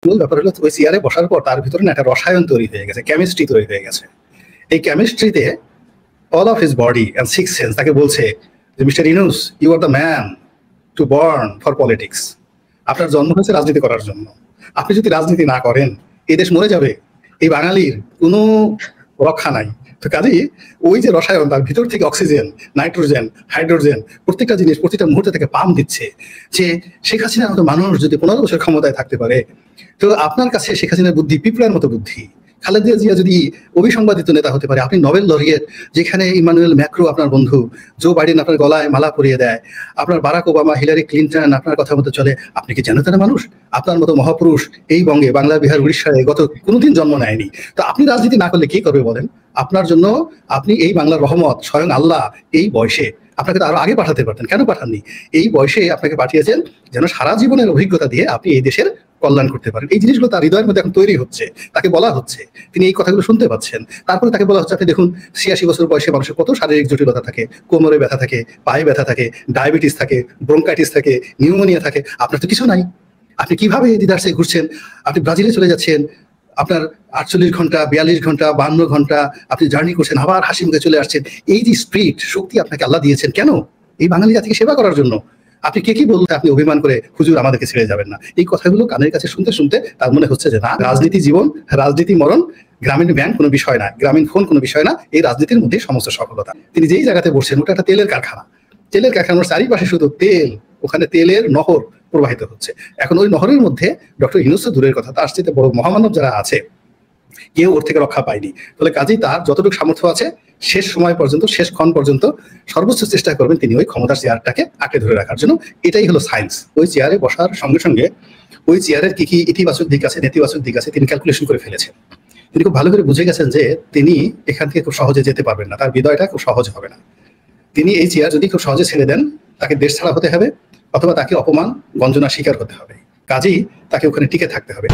মূল ব্যাপার হলো ওই চেয়ারে বসার পর তার ভিতরে না একটা রসায়ন তৈরি হয়ে গেছে, কেমিস্ট্রি তৈরি হয়ে গেছে। এই কেমিস্ট্রিতে all of his body and six sense তাকে বলছে যে mister Yunus, you are the man to born for politics. আপনার জন্ম হয়েছে রাজনীতি করার জন্য। আপনি যদি রাজনীতি না করেন এই দেশ মরে যাবে, এই বাঙালির কোনো রক্ষা নাই। তো কাজেই ওই যে রসায়ন তার ভিতর থেকে অক্সিজেন, নাইট্রোজেন, হাইড্রোজেন প্রত্যেকটা জিনিস প্রতিটা মুহূর্তে থেকে পাম্প দিচ্ছে যে শেখ হাসিনার মতো মানুষ যদি 15 বছর ক্ষমতায় থাকতে পারে, তো আপনার কাছে শেখ হাসিনার বুদ্ধি পিঁপড়ার মতো বুদ্ধি। খালেদা জিয়া যদি অবিসংবাদিত নেতা হতে পারে, আপনি নোবেল লরিয়েট, যেখানে ইমানুয়েল ম্যাক্রো আপনার বন্ধু, জো বাইডেন আপনার গলায় মালা পরিয়ে দেয়, আপনার বারাক ওবামা, হিলারি ক্লিন্টন আপনার কথা মতো চলে, আপনি কি জানেন না মানুষ? আপনার মতো মহাপুরুষ এই বঙ্গে, বাংলা, বিহার, উড়িষ্যায় গত কোনোদিন জন্ম নেয়নি। তো আপনি রাজনীতি না করলে কি করবে বলেন? আপনার জন্য আপনি এই বাংলার রহমত স্বয়ং আল্লাহ এই বয়সে আপনাকে তো আরো আগে পাঠাতে পারতেন, কেন পাঠাননি? এই বয়সে আপনাকে পাঠিয়েছেন যেন সারা জীবনের অভিজ্ঞতা দিয়ে আপনি এই দেশের কল্যাণ করতে পারেন। এই জিনিসগুলো তার হৃদয়ের মধ্যে এখন তৈরি হচ্ছে, তাকে বলা হচ্ছে, তিনি এই কথাগুলো শুনতে পাচ্ছেন। তারপরে তাকে বলা হচ্ছে, আপনি দেখুন 86 বছর বয়সে মানুষের কত শারীরিক জটিলতা থাকে, কোমরে ব্যথা থাকে, পায়ে ব্যথা থাকে, ডায়াবেটিস থাকে, ব্রঙ্কাইটিস থাকে, নিউমোনিয়া থাকে, আপনার তো কিছু নাই। আপনি কিভাবে দ্বিধার্সে ঘুরছেন? আপনি ব্রাজিলে চলে যাচ্ছেন, আপনার 48 ঘন্টা, 42 ঘন্টা, 52 ঘন্টা আপনি জার্নি করছেন, আবার হাসি মুখে চলে আসছেন। এই যে স্পিরিট, শক্তি আপনাকে আল্লাহ দিয়েছেন কেন? এই বাঙালি জাতিকে সেবা করার জন্য। আপনি কি বলতে আপনি অভিমান করে হুজুর আমাদেরকে ছেড়ে যাবেন না? এই কথাগুলো কানের কাছে শুনতে শুনতে তার মনে হচ্ছে যে না, রাজনীতি জীবন, রাজনীতি মরণ, গ্রামীণ ব্যাংক কোনো বিষয় না, গ্রামীণ ফোন কোনো বিষয় না, এই রাজনীতির মধ্যে সমস্ত সফলতা। তিনি যেই জায়গাতে বসছেন ওটা একটা তেলের কারখানা। তেলের কারখানার চারিপাশে শুধু তেল, ওখানে তেলের নহর প্রবাহিত হচ্ছে। এখন ওই নহরের মধ্যে ডক্টর ইউনূস দূরের কথা, তার চেয়ে বড় মহামানব যারা আছে কেউ ওর থেকে রক্ষা পায়নি। তাহলে কাজেই তার যতটুকু সামর্থ্য আছে শেষ সময় পর্যন্ত, শেষ ক্ষণ পর্যন্ত সর্বোচ্চ চেষ্টা করবেন তিনি ওই ক্ষমতার চেয়ারটাকে আঁকড়ে ধরে রাখার জন্য। এটাই হলো সায়েন্স। ওই চেয়ারে বসার সঙ্গে সঙ্গে ওই চেয়ারের কি কি ইতিবাচক দিক আছে, নেতিবাচক দিক আছে তিনি ক্যালকুলেশন করে ফেলেছেন। তিনি খুব ভালো করে বুঝে গেছেন যে তিনি এখান থেকে খুব সহজে যেতে পারবেন না, তার বিদায়টা খুব সহজ হবে না। তিনি এই চেয়ার যদি খুব সহজে ছেড়ে দেন, তাকে দেশ ছাড়া হতে হবে অথবা তাকে অপমান, গঞ্জনা শিকার হতে হবে। কাজেই তাকে ওখানে টিকে থাকতে হবে।